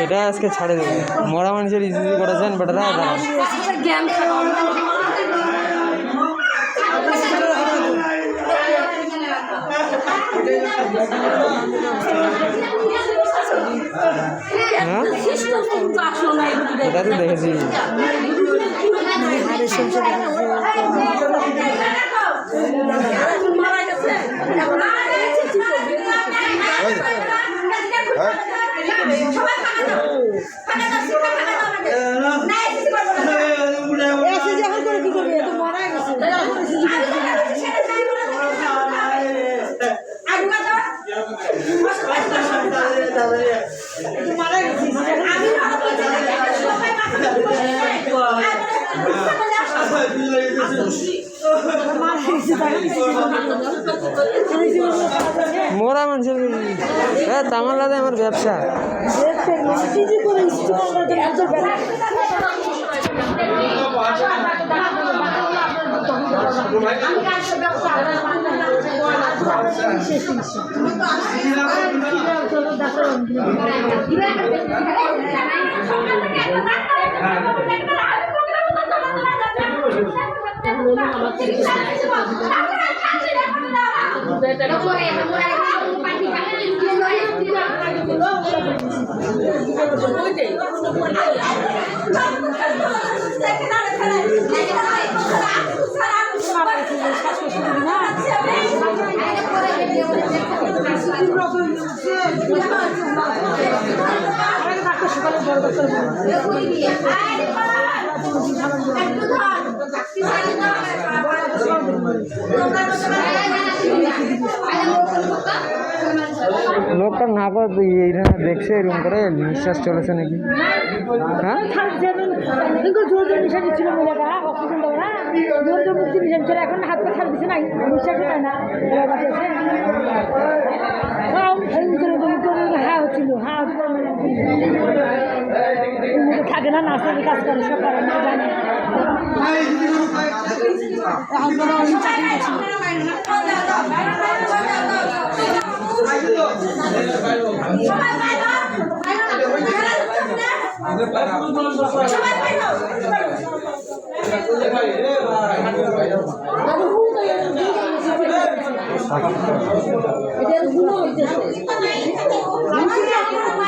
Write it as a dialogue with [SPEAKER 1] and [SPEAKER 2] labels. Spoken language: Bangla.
[SPEAKER 1] এটা আজকে ছাড়ে দেবে মরা মানুষের ইজি করেছেন বেটারা এটা তো দেখেছি মোরা মানুষের তামাল্লাতে আমার ব্যবসা লোকটা না দেখছে এরকম করে নিঃশ্বাস চলেছে নাকি হ্যাঁ
[SPEAKER 2] এখন হাত পা ছাড় দিচ্ছে না নিঃশ্বাস হয় না হা হচ্ছিল থাকে না নার্সারি কাজ করে সব করে না জানে এটা